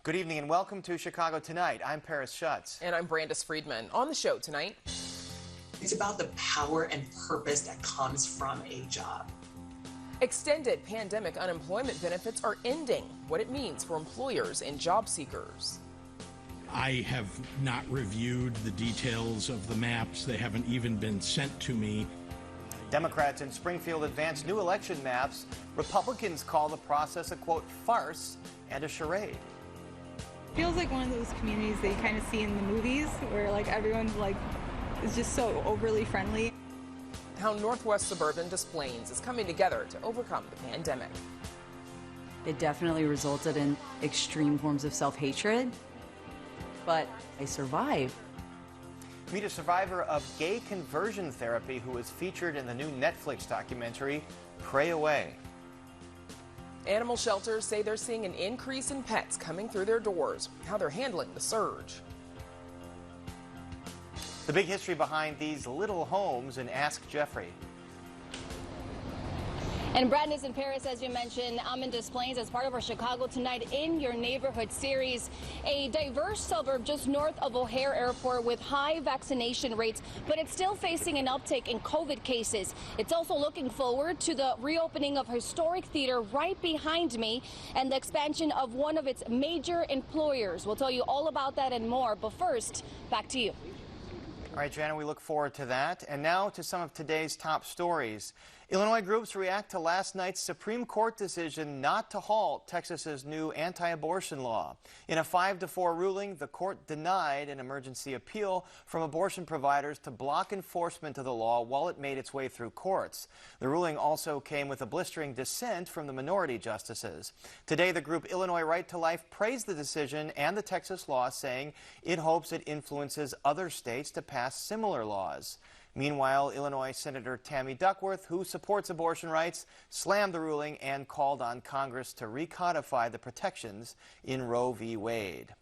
Good evening and welcome to Chicago Tonight. I'm Paris Schutz. And I'm Brandis Friedman. On the show tonight, it's about the power and purpose that comes from a job. Extended pandemic unemployment benefits are ending, what it means for employers and job seekers. I have not reviewed the details of the maps. They haven't even been sent to me. Democrats in Springfield advance new election maps. Republicans call the process a, quote, farce and a charade. Feels like one of those communities that you kind of see in the movies where like everyone's like is just so overly friendly. How Northwest Suburban Des Plaines is coming together to overcome the pandemic. It definitely resulted in extreme forms of self-hatred, but I survived. Meet a survivor of gay conversion therapy who was featured in the new Netflix documentary, Pray Away. Animal shelters say they're seeing an increase in pets coming through their doors, how they're handling the surge. The big history behind these little homes in Ask Jeffrey. And Brandis in Paris, as you mentioned, I'm in Des Plaines as part of our Chicago Tonight in Your Neighborhood series. A diverse suburb just north of O'Hare Airport with high vaccination rates, but it's still facing an uptick in COVID cases. It's also looking forward to the reopening of historic theater right behind me and the expansion of one of its major employers. We'll tell you all about that and more, but first, back to you. All right, Jana, we look forward to that. And now to some of today's top stories. Illinois groups react to last night's Supreme Court decision not to halt Texas's new anti-abortion law. In a 5-4 ruling, the court denied an emergency appeal from abortion providers to block enforcement of the law while it made its way through courts. The ruling also came with a blistering dissent from the minority justices. Today, the group Illinois Right to Life praised the decision and the Texas law, saying it hopes it influences other states to pass similar laws. Meanwhile, Illinois Senator Tammy Duckworth, who supports abortion rights, slammed the ruling and called on Congress to recodify the protections in Roe v. Wade.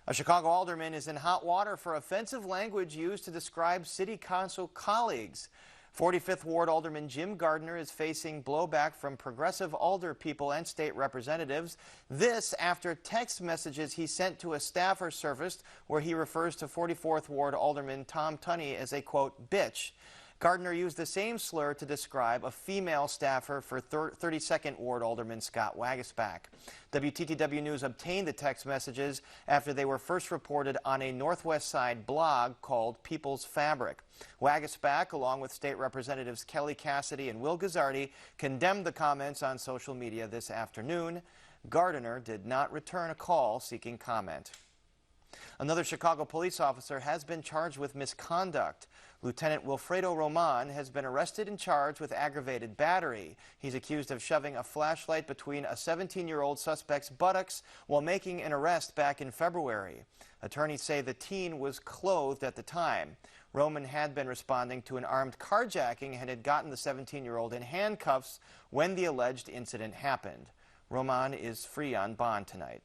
A Chicago alderman is in hot water for offensive language used to describe city council colleagues. 45th Ward Alderman Jim Gardner is facing blowback from progressive alder people and state representatives. This after text messages he sent to a staffer surfaced where he refers to 44th Ward Alderman Tom Tunney as a, quote, bitch. Gardner used the same slur to describe a female staffer for 32nd Ward Alderman Scott Wagasback. WTTW News obtained the text messages after they were first reported on a Northwest Side blog called People's Fabric. Wagasback, along with state representatives Kelly Cassidy and Will Guzzardi, condemned the comments on social media this afternoon. Gardner did not return a call seeking comment. Another Chicago police officer has been charged with misconduct. Lieutenant Wilfredo Roman has been arrested and charged with aggravated battery. He's accused of shoving a flashlight between a 17-year-old suspect's buttocks while making an arrest back in February. Attorneys say the teen was clothed at the time. Roman had been responding to an armed carjacking and had gotten the 17-year-old in handcuffs when the alleged incident happened. Roman is free on bond tonight.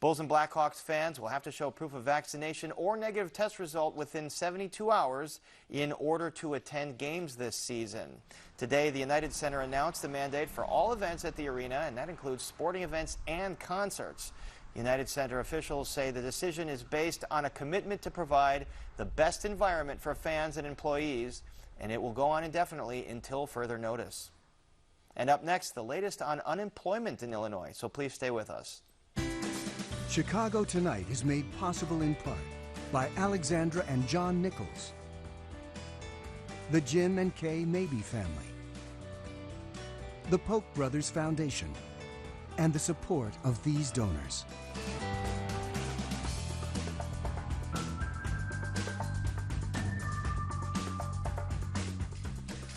Bulls and Blackhawks fans will have to show proof of vaccination or negative test result within 72 hours in order to attend games this season. Today, the United Center announced the mandate for all events at the arena, and that includes sporting events and concerts. United Center officials say the decision is based on a commitment to provide the best environment for fans and employees, and it will go on indefinitely until further notice. And up next, the latest on unemployment in Illinois, so please stay with us. Chicago Tonight is made possible in part by Alexandra and John Nichols, the Jim and Kay Mabee family, the Polk Brothers Foundation, and the support of these donors.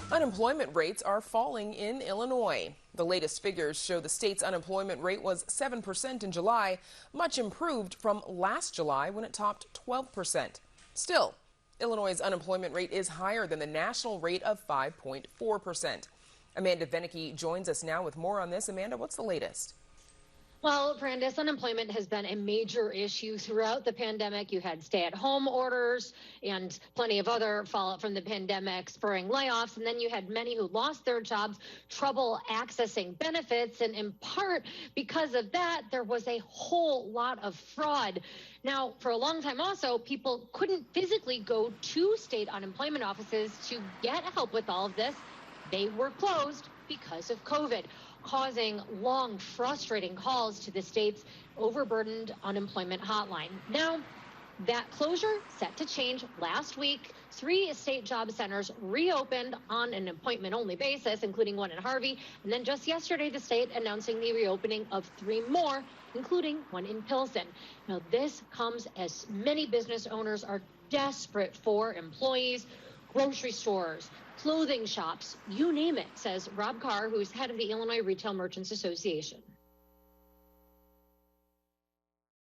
Unemployment rates are falling in Illinois. The latest figures show the state's unemployment rate was 7% in July, much improved from last July when it topped 12%. Still, Illinois' unemployment rate is higher than the national rate of 5.4%. Amanda Veneke joins us now with more on this. Amanda, what's the latest? Well, Brandis, unemployment has been a major issue throughout the pandemic. You had stay-at-home orders and plenty of other fallout from the pandemic, spurring layoffs. And then you had many who lost their jobs, trouble accessing benefits. And in part because of that, there was a whole lot of fraud. Now, for a long time also, people couldn't physically go to state unemployment offices to get help with all of this. They were closed because of COVID, causing long, frustrating calls to the state's overburdened unemployment hotline. Now, that closure set to change last week. 3 state job centers reopened on an appointment-only basis, including one in Harvey. And then just yesterday, the state announcing the reopening of 3 more, including one in Pilsen. Now, this comes as many business owners are desperate for employees. Grocery stores, clothing shops, you name it, says Rob Carr, who's head of the Illinois Retail Merchants Association.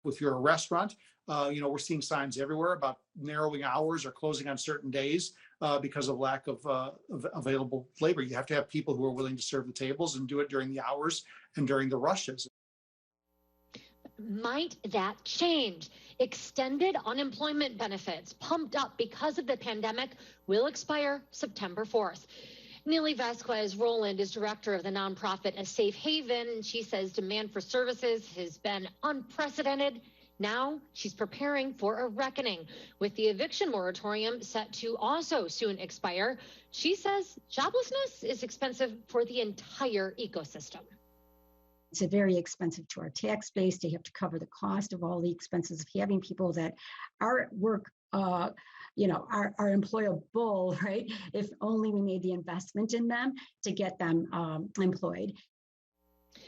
If you're a restaurant, we're seeing signs everywhere about narrowing hours or closing on certain days because of lack of available labor. You have to have people who are willing to serve the tables and do it during the hours and during the rushes. Might that change? Extended unemployment benefits pumped up because of the pandemic will expire September 4th. Neely Vasquez Rowland is director of the nonprofit A Safe Haven. She says demand for services has been unprecedented. Now she's preparing for a reckoning with the eviction moratorium set to also soon expire. She says joblessness is expensive for the entire ecosystem. It's very expensive to our tax base. They have to cover the cost of all the expenses of having people that are at work, are employable, right? If only we made the investment in them to get them employed.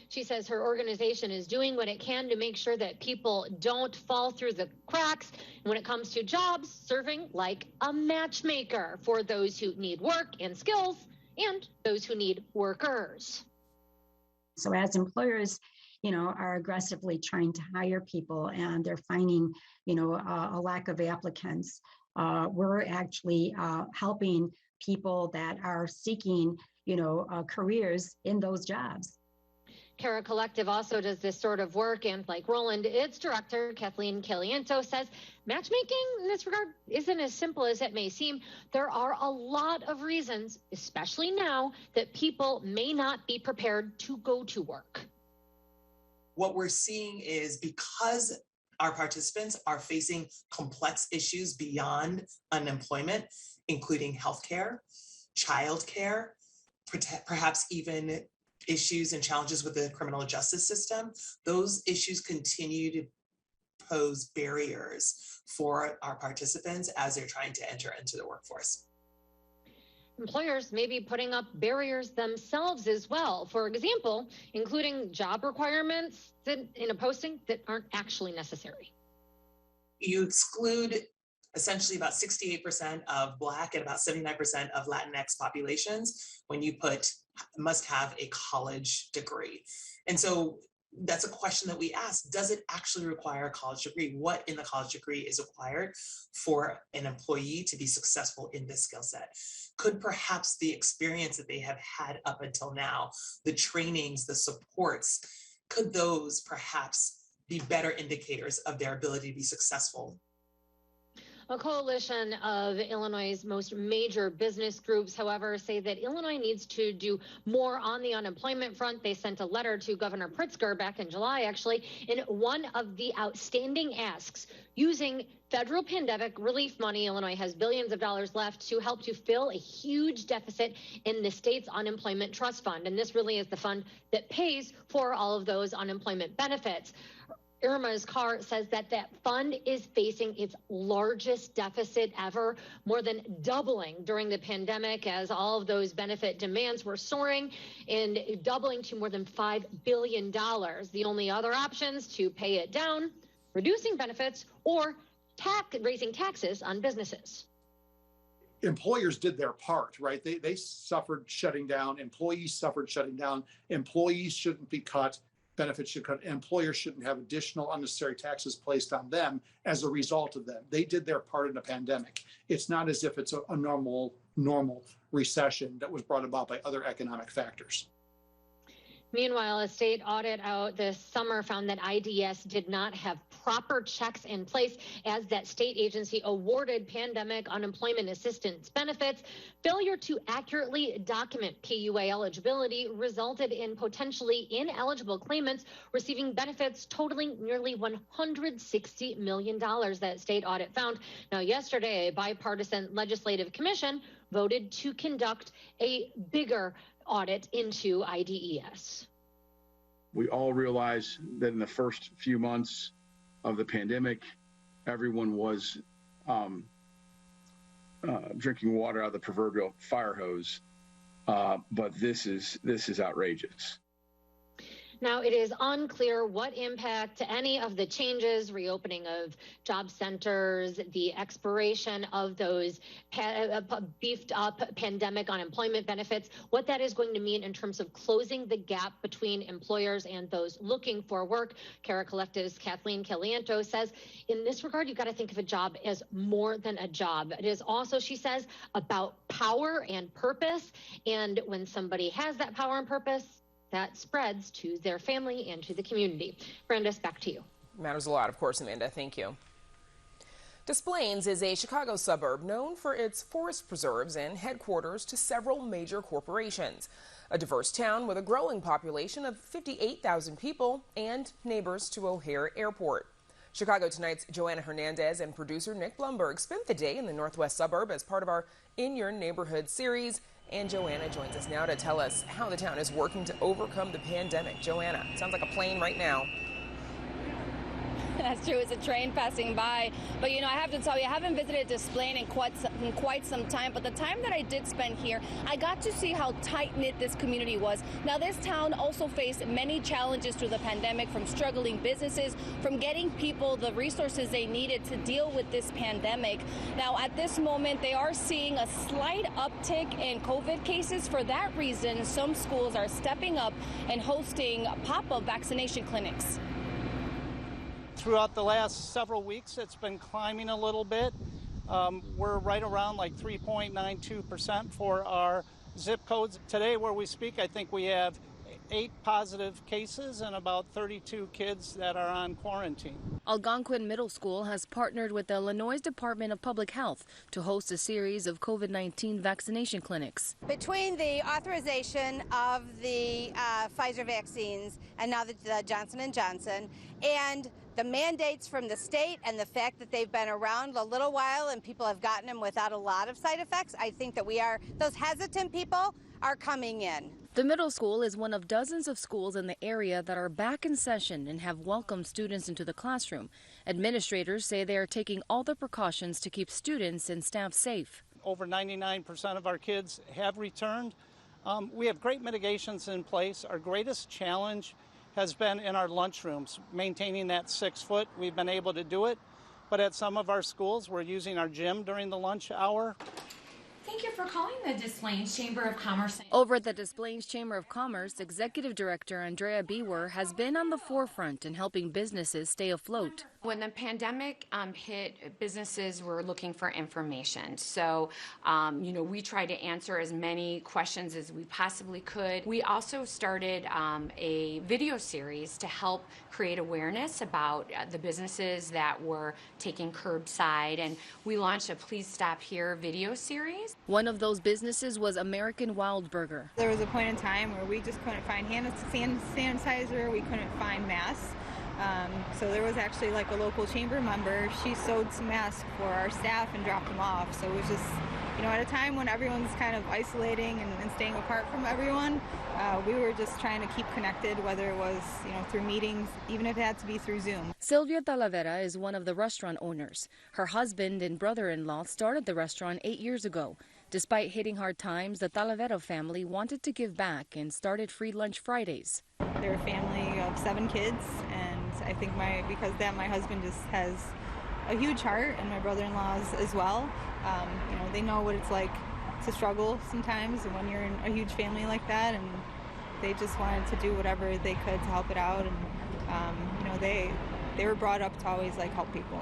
She says her organization is doing what it can to make sure that people don't fall through the cracks. And when it comes to jobs, serving like a matchmaker for those who need work and skills and those who need workers. So as employers, are aggressively trying to hire people and they're finding, a lack of applicants, we're actually helping people that are seeking, careers in those jobs. Cara Collective also does this sort of work, and like Roland, its director, Kathleen Caliento, says matchmaking in this regard isn't as simple as it may seem. There are a lot of reasons, especially now, that people may not be prepared to go to work. What we're seeing is because our participants are facing complex issues beyond unemployment, including healthcare, childcare, perhaps even issues and challenges with the criminal justice system, those issues continue to pose barriers for our participants as they're trying to enter into the workforce. Employers may be putting up barriers themselves as well. For example, including job requirements in a posting that aren't actually necessary. You exclude essentially about 68% of Black and about 79% of Latinx populations when you put must have a college degree. And so that's a question that we ask. Does it actually require a college degree? What in the college degree is required for an employee to be successful in this skill set? Could perhaps the experience that they have had up until now, the trainings, the supports, could those perhaps be better indicators of their ability to be successful? A coalition of Illinois' most major business groups, however, say that Illinois needs to do more on the unemployment front. They sent a letter to Governor Pritzker back in July, actually, in one of the outstanding asks. Using federal pandemic relief money, Illinois has billions of dollars left to help to fill a huge deficit in the state's unemployment trust fund. And this really is the fund that pays for all of those unemployment benefits. Irma's Carr says that fund is facing its largest deficit ever, more than doubling during the pandemic as all of those benefit demands were soaring and doubling to more than $5 billion. The only other options to pay it down, reducing benefits or raising taxes on businesses. Employers did their part, right? They suffered shutting down. Employees suffered shutting down. Employees shouldn't be cut. Benefits should cut. Employers shouldn't have additional unnecessary taxes placed on them as a result of them. They did their part in the pandemic. It's not as if it's a normal recession that was brought about by other economic factors. Meanwhile, a state audit out this summer found that IDS did not have proper checks in place as that state agency awarded pandemic unemployment assistance benefits. Failure to accurately document PUA eligibility resulted in potentially ineligible claimants receiving benefits totaling nearly $160 million, that state audit found. Now, yesterday, a bipartisan legislative commission voted to conduct a bigger audit into IDES. We all realize that in the first few months of the pandemic, everyone was drinking water out of the proverbial fire hose, but this is outrageous. Now, it is unclear what impact any of the changes, reopening of job centers, the expiration of those beefed up pandemic unemployment benefits, what that is going to mean in terms of closing the gap between employers and those looking for work. Cara Collective's Kathleen Caliento says, in this regard, you've got to think of a job as more than a job. It is also, she says, about power and purpose. And when somebody has that power and purpose, that spreads to their family and to the community. Brandis, back to you. Matters a lot, of course, Amanda. Thank you. Des Plaines is a Chicago suburb known for its forest preserves and headquarters to several major corporations. A diverse town with a growing population of 58,000 people and neighbors to O'Hare Airport. Chicago Tonight's Joanna Hernandez and producer Nick Blumberg spent the day in the northwest suburb as part of our In Your Neighborhood series. And Joanna joins us now to tell us how the town is working to overcome the pandemic. Joanna, sounds like a plane right now. That's true. It's a train passing by. But, you know, I have to tell you, I haven't visited Des Plaines in quite some time. But the time that I did spend here, I got to see how tight-knit this community was. Now, this town also faced many challenges through the pandemic, from struggling businesses, from getting people the resources they needed to deal with this pandemic. Now, at this moment, they are seeing a slight uptick in COVID cases. For that reason, some schools are stepping up and hosting pop-up vaccination clinics. Throughout the last several weeks, it's been climbing a little bit. We're right around like 3.92% for our zip codes. Today, where we speak, I think we have 8 positive cases and about 32 kids that are on quarantine. Algonquin Middle School has partnered with the Illinois Department of Public Health to host a series of COVID-19 vaccination clinics. Between the authorization of the Pfizer vaccines and now the Johnson & Johnson and the mandates from the state and the fact that they've been around a little while and people have gotten them without a lot of side effects, I think that those hesitant people are coming in. The middle school is one of dozens of schools in the area that are back in session and have welcomed students into the classroom. Administrators say they are taking all the precautions to keep students and staff safe. Over 99% of our kids have returned. We have great mitigations in place. Our greatest challenge has been in our lunchrooms, maintaining that 6 foot. We've been able to do it, but at some of our schools, we're using our gym during the lunch hour. Thank you for calling the Des Plaines Chamber of Commerce. Over at the Des Plaines Chamber of Commerce, Executive Director Andrea Bewer has been on the forefront in helping businesses stay afloat. When the pandemic hit, businesses were looking for information. So, we tried to answer as many questions as we possibly could. We also started a video series to help create awareness about the businesses that were taking curbside. And we launched a Please Stop Here video series. One of those businesses was American Wild Burger. There was a point in time where we just couldn't find hand sanitizer, we couldn't find masks. So there was actually like a local chamber member. She sewed some masks for our staff and dropped them off. So it was just, at a time when everyone's kind of isolating and staying apart from everyone, we were just trying to keep connected, whether it was, through meetings, even if it had to be through Zoom. Sylvia Talavera is one of the restaurant owners. Her husband and brother-in-law started the restaurant 8 years ago. Despite hitting hard times, the Talavera family wanted to give back and started Free Lunch Fridays. They're a family of 7 kids, and I think because my husband just has a huge heart, and my brother-in-laws as well. They know what it's like to struggle sometimes when you're in a huge family like that, and they just wanted to do whatever they could to help it out. And they were brought up to always help people.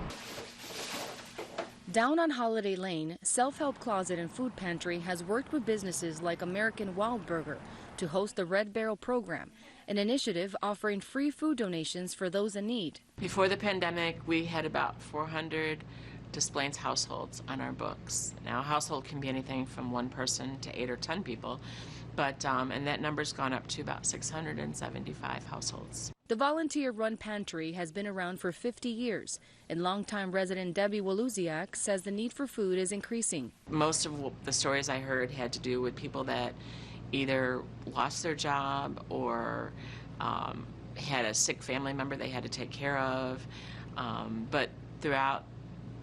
Down on Holiday Lane, Self-Help Closet and Food Pantry has worked with businesses like American Wild Burger to host the Red Barrel program, an initiative offering free food donations for those in need. Before the pandemic, we had about 400 Des Plaines households on our books. Now, a household can be anything from 1 person to 8 or 10 people, but and that number's gone up to about 675 households. The volunteer-run pantry has been around for 50 years, and longtime resident Debbie Waluziak says the need for food is increasing. Most of the stories I heard had to do with people that either lost their job or had a sick family member they had to take care of. But throughout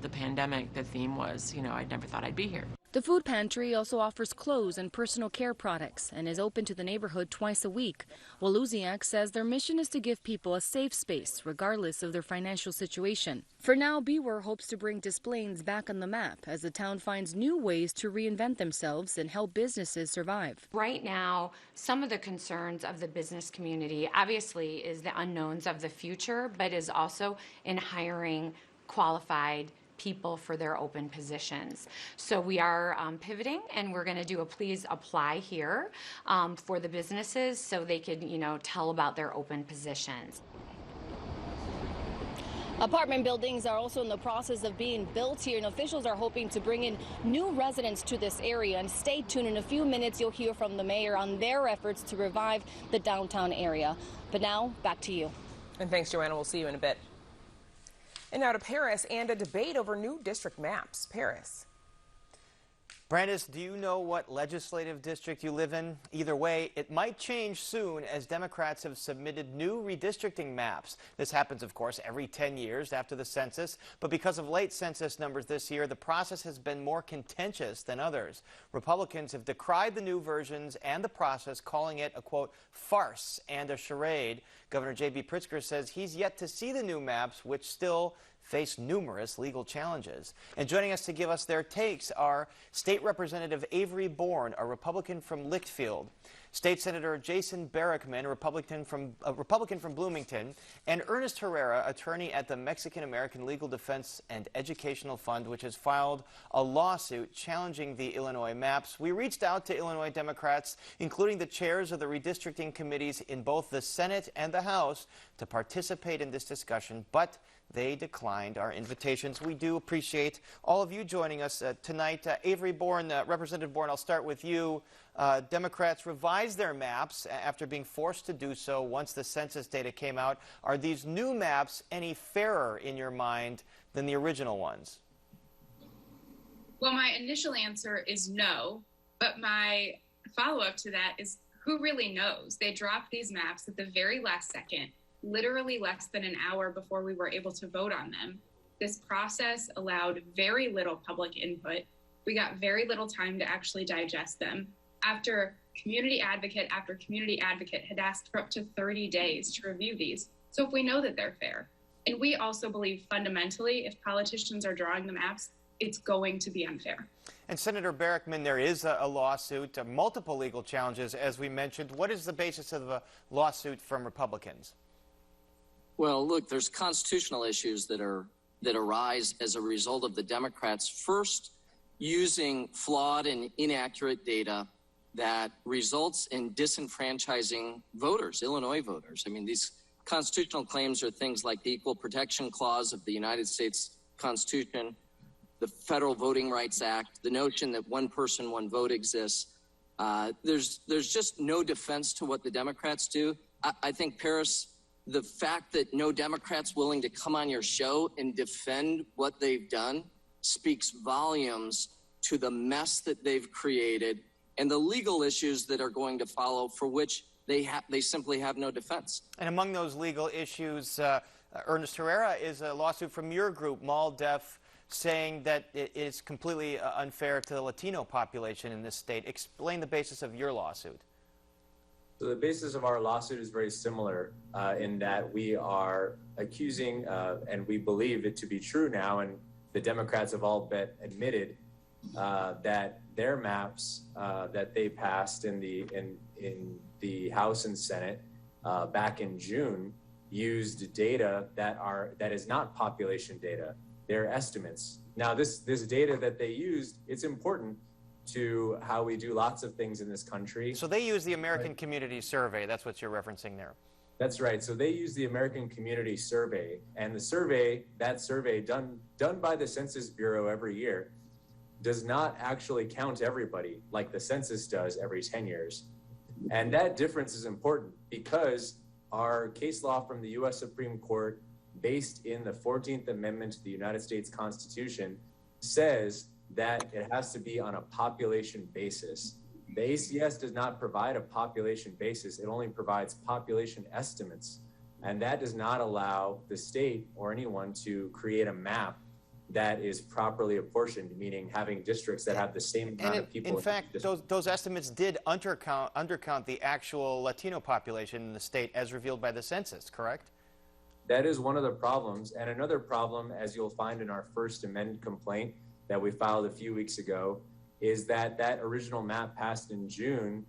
the pandemic, the theme was, I never thought I'd be here. The food pantry also offers clothes and personal care products and is open to the neighborhood twice a week. Waluziak says their mission is to give people a safe space, regardless of their financial situation. For now, Beware hopes to bring Des Plaines back on the map as the town finds new ways to reinvent themselves and help businesses survive. Right now, some of the concerns of the business community obviously is the unknowns of the future, but is also in hiring qualified people for their open positions. So we are pivoting, and we're going to do a please apply here for the businesses so they could, tell about their open positions. Apartment buildings are also in the process of being built here, and officials are hoping to bring in new residents to this area. And stay tuned. In a few minutes, you'll hear from the mayor on their efforts to revive the downtown area. But now, back to you. And thanks, Joanna. We'll see you in a bit. And now to Paris and a debate over new district maps. Paris. Brandis, do you know what legislative district you live in? Either way, it might change soon as Democrats have submitted new redistricting maps. This happens, of course, every 10 years after the census, but because of late census numbers this year, the process has been more contentious than others. Republicans have decried the new versions and the process, calling it a, quote, farce and a charade. Governor J.B. Pritzker says he's yet to see the new maps, which still face numerous legal challenges. And joining us to give us their takes are State Representative Avery Bourne, a Republican from Litchfield, State Senator Jason Barrickman, a Republican from Bloomington, and Ernest Herrera, attorney at the Mexican-American Legal Defense and Educational Fund, which has filed a lawsuit challenging the Illinois maps. We reached out to Illinois Democrats, including the chairs of the redistricting committees in both the Senate and the House, to participate in this discussion, but they declined our invitations. We do appreciate all of you joining us tonight. Avery Bourne, Representative Bourne, I'll start with you. Democrats revised their maps after being forced to do so once the census data came out. Are these new maps any fairer in your mind than the original ones? Well, my initial answer is no, but my follow-up to that is who really knows? They dropped these maps at the very last second, literally less than an hour before we were able to vote on them. This process allowed very little public input. We got very little time to actually digest them. After community advocate after community advocate had asked for up to 30 days to review these. So if we know that they're fair, and we also believe fundamentally, if politicians are drawing the maps, it's going to be unfair. And Senator Barrickman, there is a lawsuit, multiple legal challenges, as we mentioned. What is the basis of a lawsuit from Republicans? Well, look, there's constitutional issues that arise as a result of the Democrats first using flawed and inaccurate data that results in disenfranchising voters, Illinois voters. I mean, these constitutional claims are things like the Equal Protection Clause of the United States Constitution, the Federal Voting Rights Act, the notion that one person, one vote exists. There's just no defense to what the Democrats do. I think, Paris, the fact that no Democrat's willing to come on your show and defend what they've done speaks volumes to the mess that they've created and the legal issues that are going to follow, for which they simply have no defense. And among those legal issues, Ernest Herrera is a lawsuit from your group, MALDEF, saying that it is completely unfair to the Latino population in this state. Explain the basis of your lawsuit. So the basis of our lawsuit is very similar in that we are accusing, and we believe it to be true now, and the Democrats have all but admitted that their maps that they passed in the House and Senate back in June used data that is not population data. They're estimates. Now, this data that they used, it's important to how we do lots of things in this country. So they use the American Community Survey. That's what you're referencing there. That's right. So they use the American Community Survey, and the survey, done by the Census Bureau every year, does not actually count everybody like the census does every 10 years. And that difference is important because our case law from the U.S. Supreme Court, based in the 14th Amendment to the United States Constitution, says that it has to be on a population basis. The ACS does not provide a population basis. It only provides population estimates. And that does not allow the state or anyone to create a map that is properly apportioned, meaning having districts that have the same amount of people. In fact, those estimates did undercount the actual Latino population in the state as revealed by the census, correct? That is one of the problems. And another problem, as you'll find in our First Amendment complaint that we filed a few weeks ago, is that that original map passed in June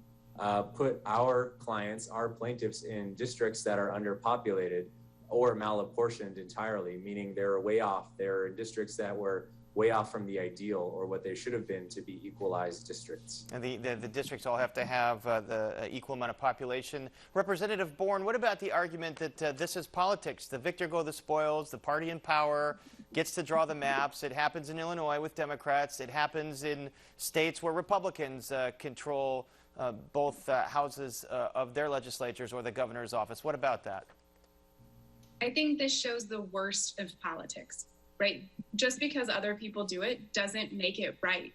put our clients, our plaintiffs, in districts that are underpopulated or malapportioned entirely, meaning they're way off. They're in districts that were way off from the ideal or what they should have been to be equalized districts. And the districts all have to have the equal amount of population. Representative Bourne, what about the argument that this is politics? The victor go the spoils, the party in power gets to draw the maps. It happens in Illinois with Democrats. It happens in states where Republicans control both houses of their legislatures or the governor's office. What about that? I think this shows the worst of politics, right? Just because other people do it doesn't make it right.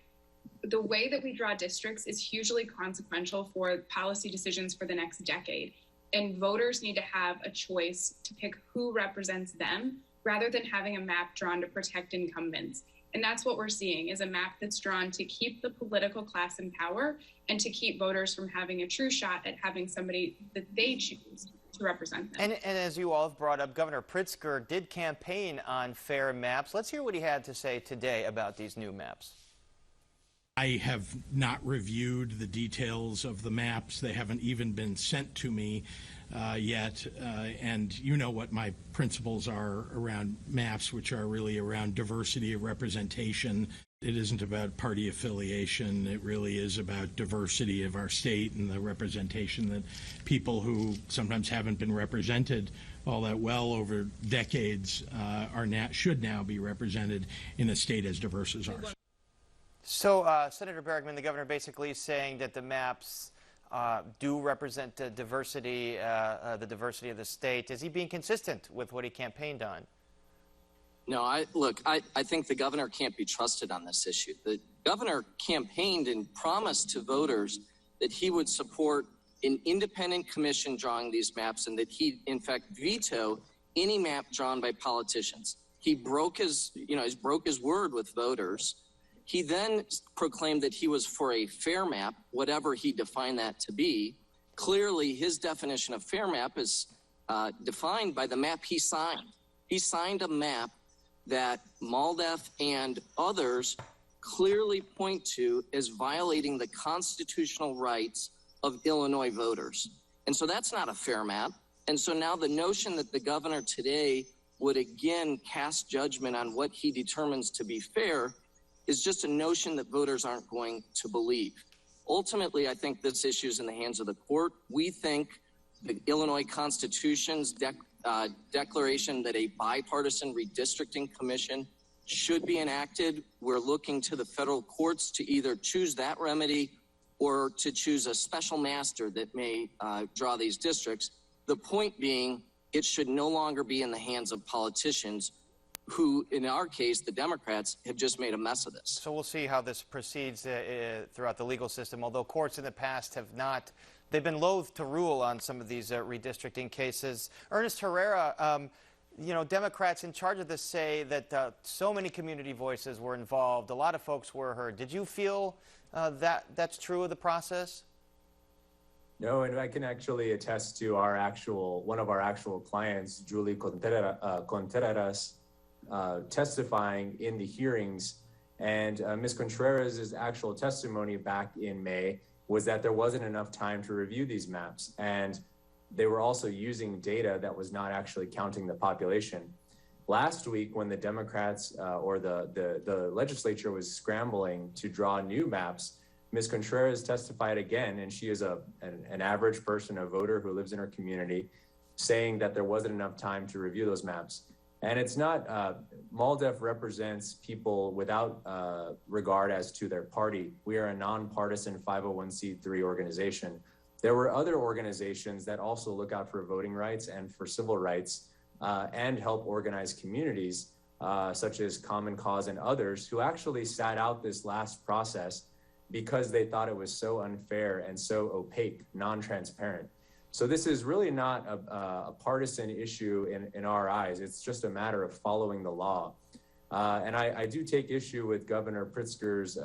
The way that we draw districts is hugely consequential for policy decisions for the next decade. And voters need to have a choice to pick who represents them rather than having a map drawn to protect incumbents. And that's what we're seeing, is a map that's drawn to keep the political class in power and to keep voters from having a true shot at having somebody that they choose to represent them. And as you all have brought up, Governor Pritzker did campaign on fair maps. Let's hear what he had to say today about these new maps. I have not reviewed the details of the maps. They haven't even been sent to me yet. And you know what my principles are around maps, which are really around diversity of representation. It isn't about party affiliation. It really is about diversity of our state and the representation that people who sometimes haven't been represented all that well over decades should now be represented in a state as diverse as ours. So Senator Bergman, the governor, basically is saying that the maps do represent the diversity of the state. Is he being consistent with what he campaigned on? No, I think the governor can't be trusted on this issue. The governor campaigned and promised to voters that he would support an independent commission drawing these maps and that he, in fact, veto any map drawn by politicians. He broke his word with voters. He then proclaimed that he was for a fair map, whatever he defined that to be. Clearly, his definition of fair map is defined by the map he signed. He signed a map that MALDEF and others clearly point to as violating the constitutional rights of Illinois voters. And so that's not a fair map. And so now the notion that the governor today would again cast judgment on what he determines to be fair is just a notion that voters aren't going to believe. Ultimately, I think this issue is in the hands of the court. We think the Illinois Constitution's declaration that a bipartisan redistricting commission should be enacted. We're looking to the federal courts to either choose that remedy or to choose a special master that may draw these districts. The point being, it should no longer be in the hands of politicians who, in our case, the Democrats, have just made a mess of this. So we'll see how this proceeds throughout the legal system, although courts in the past have not. They've been loath to rule on some of these redistricting cases. Ernest Herrera, Democrats in charge of this say that so many community voices were involved. A lot of folks were heard. Did you feel that that's true of the process? No, and I can actually attest to one of our actual clients, Julie Contreras, testifying in the hearings. And Ms. Contreras' actual testimony back in May was that there wasn't enough time to review these maps. And they were also using data that was not actually counting the population. Last week, when the Democrats or the legislature was scrambling to draw new maps, Ms. Contreras testified again, and she is an average person, a voter who lives in her community, saying that there wasn't enough time to review those maps. And it's not, MALDEF represents people without regard as to their party. We are a nonpartisan 501c3 organization. There were other organizations that also look out for voting rights and for civil rights and help organize communities, such as Common Cause and others, who actually sat out this last process because they thought it was so unfair and so opaque, non-transparent. So this is really not a partisan issue in our eyes. It's just a matter of following the law. And I do take issue with Governor Pritzker's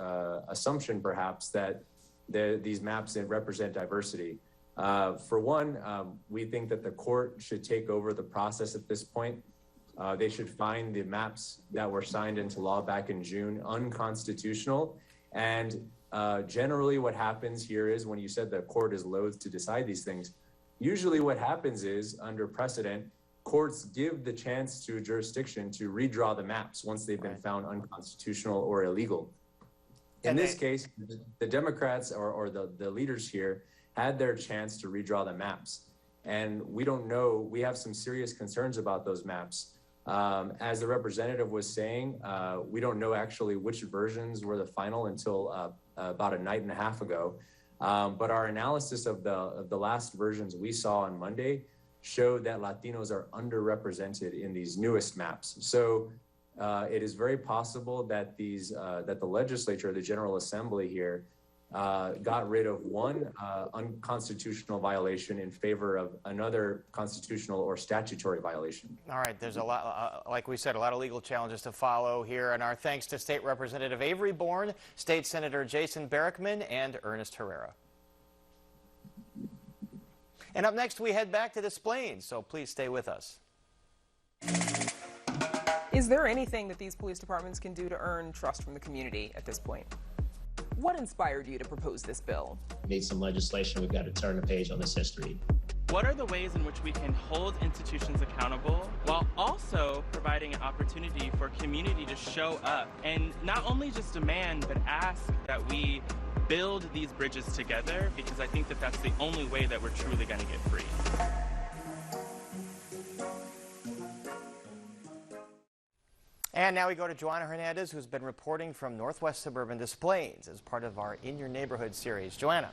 assumption, perhaps, that these maps represent diversity. For one, we think that the court should take over the process at this point. They should find the maps that were signed into law back in June unconstitutional. And generally what happens here is, when you said the court is loath to decide these things, usually what happens is, under precedent, courts give the chance to a jurisdiction to redraw the maps once they've been found unconstitutional or illegal. In this case, the Democrats or the leaders here had their chance to redraw the maps. And we don't know, we have some serious concerns about those maps. As the representative was saying, we don't know actually which versions were the final until about a night and a half ago. But our analysis of the last versions we saw on Monday showed that Latinos are underrepresented in these newest maps. So it is very possible that that the legislature, the General Assembly here, got rid of one unconstitutional violation in favor of another constitutional or statutory violation. All right, there's a lot, like we said, a lot of legal challenges to follow here, and our thanks to State Representative Avery Bourne, State Senator Jason Barackman, and Ernest Herrera. And up next, we head back to Des Plaines, so please stay with us. Is there anything that these police departments can do to earn trust from the community at this point? What inspired you to propose this bill? Need some legislation. We've got to turn the page on this history. What are the ways in which we can hold institutions accountable while also providing an opportunity for community to show up and not only just demand, but ask that we build these bridges together, because I think that that's the only way that we're truly going to get free. And now we go to Joanna Hernandez, who's been reporting from Northwest Suburban Des Plaines as part of our In Your Neighborhood series. Joanna.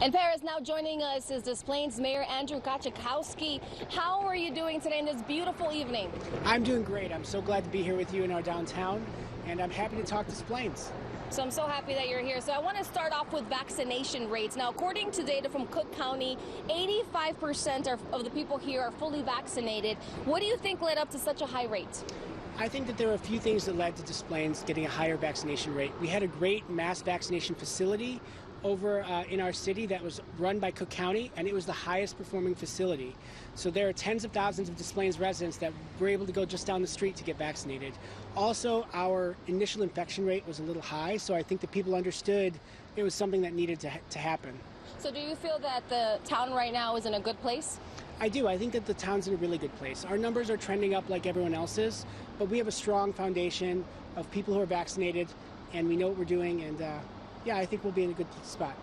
And Paris, now joining us is Des Plaines Mayor Andrew Kakowski. How are you doing today in this beautiful evening? I'm doing great. I'm so glad to be here with you in our downtown, and I'm happy to talk Des Plaines. So I'm so happy that you're here. So I want to start off with vaccination rates. Now, according to data from Cook County, 85% of the people here are fully vaccinated. What do you think led up to such a high rate? I think that there are a few things that led to Des Plaines getting a higher vaccination rate. We had a great mass vaccination facility over in our city that was run by Cook County, and it was the highest performing facility. So there are tens of thousands of Des Plaines residents that were able to go just down the street to get vaccinated. Also, our initial infection rate was a little high, so I think that people understood it was something that needed to happen. So do you feel that the town right now is in a good place? I do. I think that the town's in a really good place. Our numbers are trending up like everyone else's, but we have a strong foundation of people who are vaccinated, and we know what we're doing, and yeah, I think we'll be in a good spot.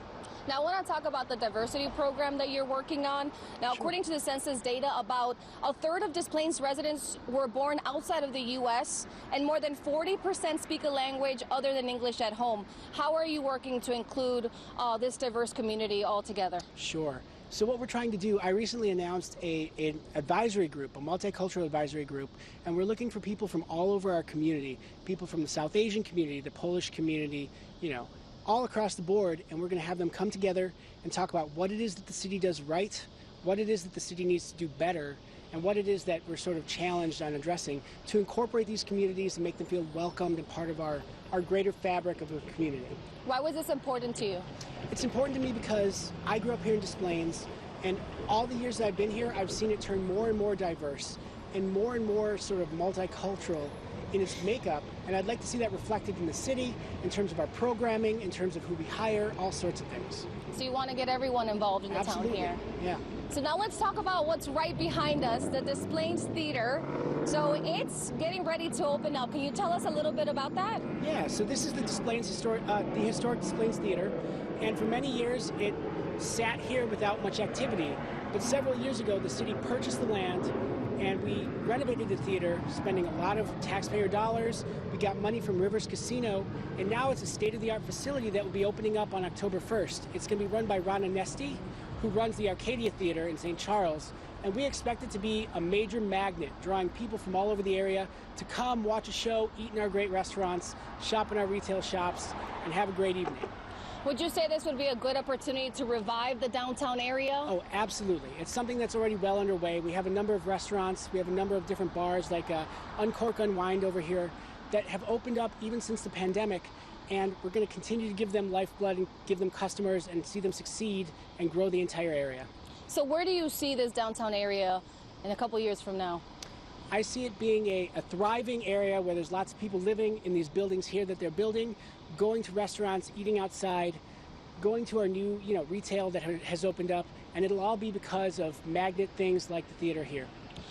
Now, I want to talk about the diversity program that you're working on. Now, according to the census data, about a third of Des Plaines residents were born outside of the U.S., and more than 40% speak a language other than English at home. How are you working to include this diverse community altogether? Sure. So what we're trying to do, I recently announced an advisory group, a multicultural advisory group, and we're looking for people from all over our community, people from the South Asian community, the Polish community, you know, all across the board, and we're going to have them come together and talk about what it is that the city does right, what it is that the city needs to do better, and what it is that we're sort of challenged on addressing to incorporate these communities and make them feel welcomed and part of our greater fabric of a community. Why was this important to you? It's important to me because I grew up here in Des Plaines, and all the years that I've been here, I've seen it turn more and more diverse and more sort of multicultural. in its makeup, and I'd like to see that reflected in the city, in terms of our programming, in terms of who we hire, all sorts of things. So you want to get everyone involved in the town here? Yeah. So now let's talk about what's right behind us, the Displays Theater. So it's getting ready to open up. Can you tell us a little bit about that? Yeah, so this is the historic Displays Theater, and for many years it sat here without much activity. But several years ago, the city purchased the land, and we renovated the theater, spending a lot of taxpayer dollars. We got money from Rivers Casino, and now it's a state-of-the-art facility that will be opening up on October 1st. It's going to be run by Ron Onesti, who runs the Arcadia Theater in St. Charles, and we expect it to be a major magnet, drawing people from all over the area to come watch a show, eat in our great restaurants, shop in our retail shops, and have a great evening. Would you say this would be a good opportunity to revive the downtown area? Oh, absolutely. It's something that's already well underway. We have a number of restaurants, we have a number of different bars like Uncork Unwind over here that have opened up even since the pandemic, and we're going to continue to give them lifeblood and give them customers and see them succeed and grow the entire area. So where do you see this downtown area in a couple years from now? I see it being a thriving area where there's lots of people living in these buildings here that they're building, going to restaurants, eating outside, going to our new retail that has opened up, and it'll all be because of magnet things like the theater here.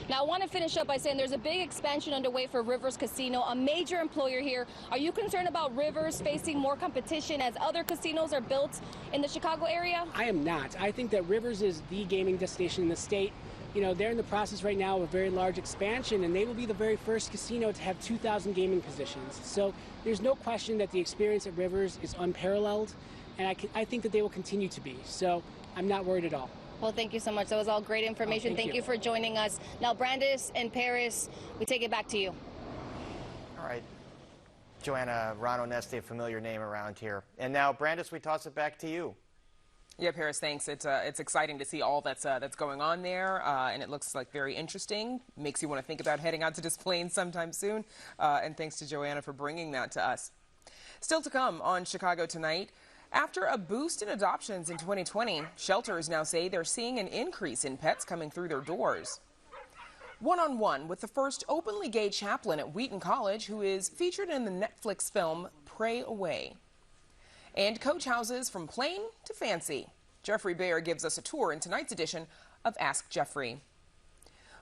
Now, I want to finish up by saying there's a big expansion underway for Rivers Casino, a major employer here. Are you concerned about Rivers facing more competition as other casinos are built in the Chicago area? I am not. I think that Rivers is the gaming destination in the state. They're in the process right now of a very large expansion, and they will be the very first casino to have 2,000 gaming positions. So there's no question that the experience at Rivers is unparalleled, and I think that they will continue to be. So I'm not worried at all. Well, thank you so much. That was all great information. Thank you for joining us. Now, Brandis and Paris, we take it back to you. All right. Joanna, Ron Onesti, a familiar name around here. And now, Brandis, we toss it back to you. Yeah, Paris, thanks. It's exciting to see all that's going on there, and it looks like very interesting. Makes you want to think about heading out to Des Plaines sometime soon. And thanks to Joanna for bringing that to us. Still to come on Chicago Tonight. After a boost in adoptions in 2020, shelters now say they're seeing an increase in pets coming through their doors. One-on-one with the first openly gay chaplain at Wheaton College, who is featured in the Netflix film Pray Away. And coach houses from plain to fancy. Jeffrey Baer gives us a tour in tonight's edition of Ask Jeffrey.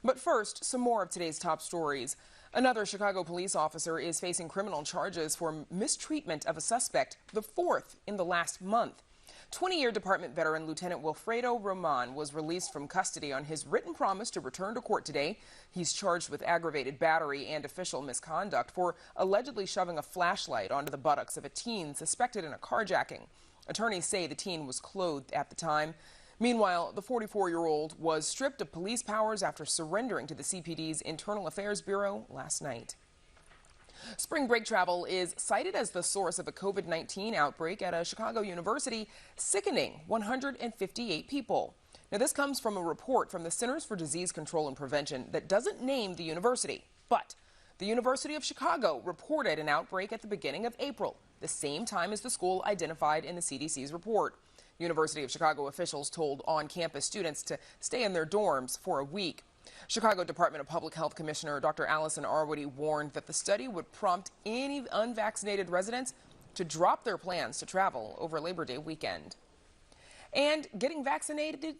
But first, some more of today's top stories. Another Chicago police officer is facing criminal charges for mistreatment of a suspect, the fourth in the last month. 20-year department veteran Lieutenant Wilfredo Roman was released from custody on his written promise to return to court today. He's charged with aggravated battery and official misconduct for allegedly shoving a flashlight onto the buttocks of a teen suspected in a carjacking. Attorneys say the teen was clothed at the time. Meanwhile, the 44-year-old was stripped of police powers after surrendering to the CPD's Internal Affairs Bureau last night. Spring break travel is cited as the source of a COVID-19 outbreak at a Chicago university, sickening 158 people. Now, this comes from a report from the Centers for Disease Control and Prevention that doesn't name the university, but the University of Chicago reported an outbreak at the beginning of April, the same time as the school identified in the CDC's report. University of Chicago officials told on-campus students to stay in their dorms for a week. Chicago Department of Public Health Commissioner Dr. Allison Arwady warned that the study would prompt any unvaccinated residents to drop their plans to travel over Labor Day weekend. And getting vaccinated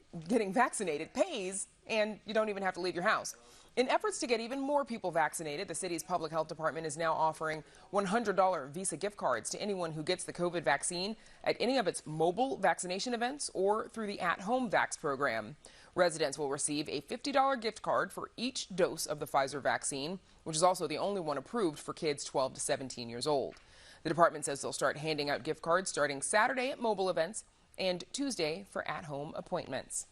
pays, and you don't even have to leave your house. In efforts to get even more people vaccinated, the city's public health department is now offering $100 Visa gift cards to anyone who gets the COVID vaccine at any of its mobile vaccination events or through the at-home Vax program. Residents will receive a $50 gift card for each dose of the Pfizer vaccine, which is also the only one approved for kids 12 to 17 years old. The department says they'll start handing out gift cards starting Saturday at mobile events and Tuesday for at-home appointments.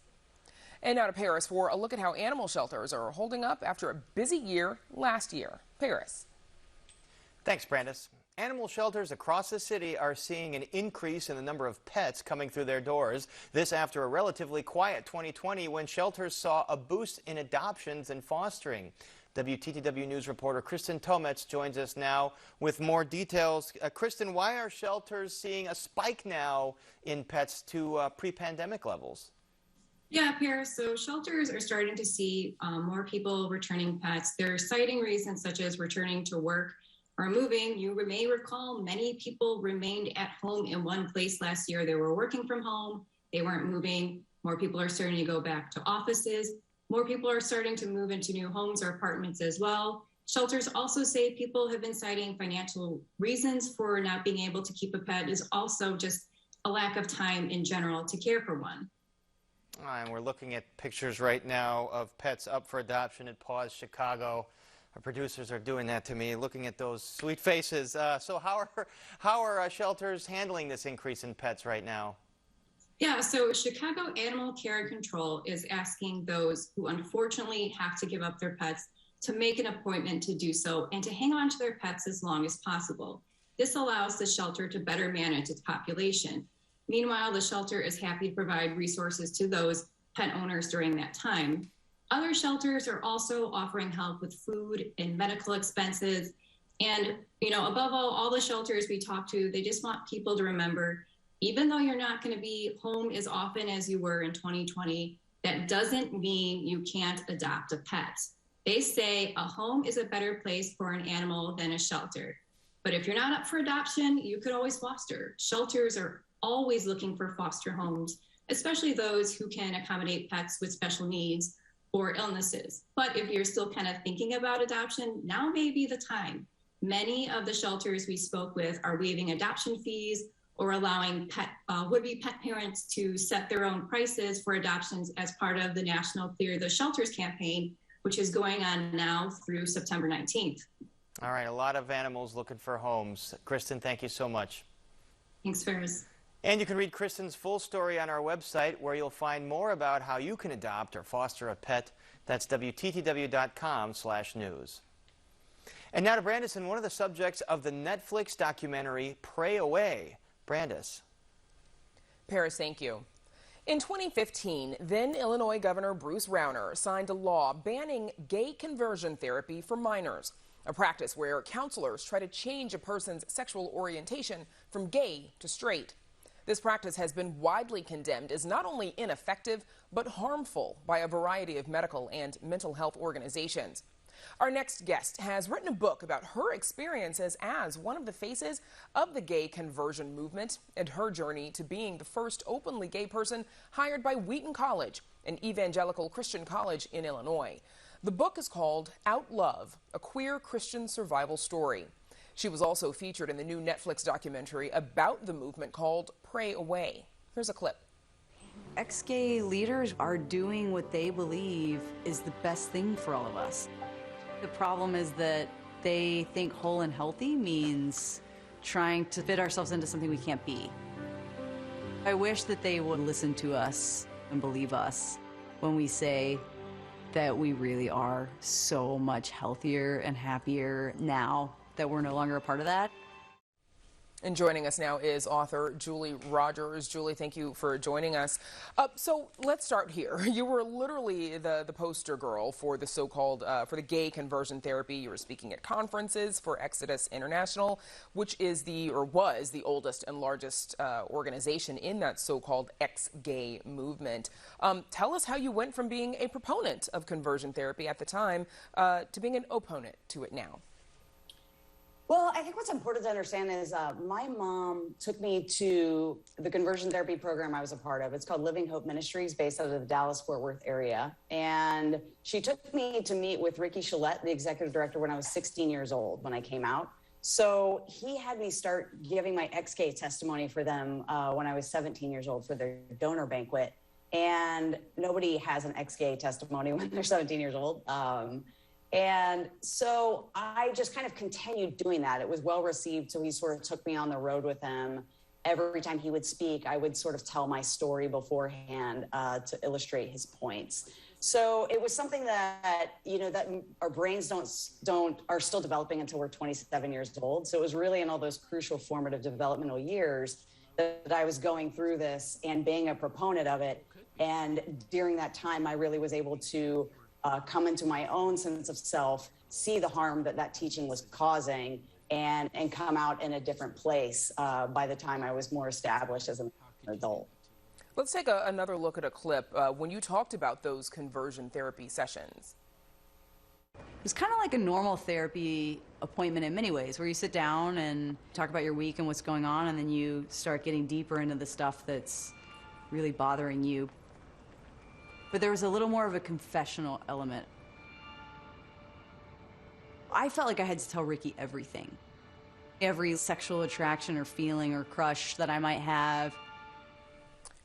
And now to Paris for a look at how animal shelters are holding up after a busy year last year. Paris. Thanks, Brandis. Animal shelters across the city are seeing an increase in the number of pets coming through their doors. This after a relatively quiet 2020 when shelters saw a boost in adoptions and fostering. WTTW News reporter Kristen Tomets joins us now with more details. Kristen, why are shelters seeing a spike now in pets to pre-pandemic levels? Yeah, Paris. So shelters are starting to see more people returning pets. They're citing reasons such as returning to work or moving. You may recall many people remained at home in one place last year. They were working from home. They weren't moving. More people are starting to go back to offices. More people are starting to move into new homes or apartments as well. Shelters also say people have been citing financial reasons for not being able to keep a pet, is also just a lack of time in general to care for one. And we're looking at pictures right now of pets up for adoption at Paws Chicago. Our producers are doing that to me, looking at those sweet faces. So how are shelters handling this increase in pets right now? Yeah, so Chicago Animal Care and Control is asking those who unfortunately have to give up their pets to make an appointment to do so and to hang on to their pets as long as possible. This allows the shelter to better manage its population. Meanwhile, the shelter is happy to provide resources to those pet owners during that time. Other shelters are also offering help with food and medical expenses. And, above all the shelters we talk to, they just want people to remember, even though you're not going to be home as often as you were in 2020, that doesn't mean you can't adopt a pet. They say a home is a better place for an animal than a shelter. But if you're not up for adoption, you could always foster. Shelters are always looking for foster homes, especially those who can accommodate pets with special needs or illnesses. But if you're still kind of thinking about adoption, now may be the time. Many of the shelters we spoke with are waiving adoption fees or allowing would-be pet parents to set their own prices for adoptions as part of the National Clear the Shelters campaign, which is going on now through September 19th. All right, a lot of animals looking for homes. Kristen, thank you so much. Thanks, Ferris. And you can read Kristen's full story on our website, where you'll find more about how you can adopt or foster a pet. That's WTTW.com/news. And now to Brandison, one of the subjects of the Netflix documentary Pray Away. Brandis. Paris, thank you. In 2015, then Illinois Governor Bruce Rauner signed a law banning gay conversion therapy for minors, a practice where counselors try to change a person's sexual orientation from gay to straight. This practice has been widely condemned as not only ineffective, but harmful by a variety of medical and mental health organizations. Our next guest has written a book about her experiences as one of the faces of the gay conversion movement and her journey to being the first openly gay person hired by Wheaton College, an evangelical Christian college in Illinois. The book is called Out Love, a queer Christian survival story. She was also featured in the new Netflix documentary about the movement called Pray Away. Here's a clip. Ex-gay leaders are doing what they believe is the best thing for all of us. The problem is that they think whole and healthy means trying to fit ourselves into something we can't be. I wish that they would listen to us and believe us when we say that we really are so much healthier and happier now that we're no longer a part of that. And joining us now is author Julie Rogers. Julie, thank you for joining us. So let's start here. You were literally the poster girl for the so-called, for the gay conversion therapy. You were speaking at conferences for Exodus International, which is was the oldest and largest organization in that so-called ex-gay movement. Tell us how you went from being a proponent of conversion therapy at the time to being an opponent to it now. Well, I think what's important to understand is my mom took me to the conversion therapy program I was a part of. It's called Living Hope Ministries, based out of the Dallas-Fort Worth area. And she took me to meet with Ricky Chalette, the executive director, when I was 16 years old when I came out. So he had me start giving my ex-gay testimony for them when I was 17 years old for their donor banquet. And nobody has an ex-gay testimony when they're 17 years old. And so I just kind of continued doing that. It was well received. So he sort of took me on the road with him. Every time he would speak, I would sort of tell my story beforehand to illustrate his points. So it was something that, that our brains are still developing until we're 27 years old. So it was really in all those crucial formative developmental years that I was going through this and being a proponent of it. And during that time, I really was able to come into my own sense of self, see the harm that teaching was causing, and come out in a different place by the time I was more established as an adult. Let's take another look at a clip when you talked about those conversion therapy sessions. It was kind of like a normal therapy appointment in many ways, where you sit down and talk about your week and what's going on, and then you start getting deeper into the stuff that's really bothering you. But there was a little more of a confessional element. I felt like I had to tell Ricky everything. Every sexual attraction or feeling or crush that I might have.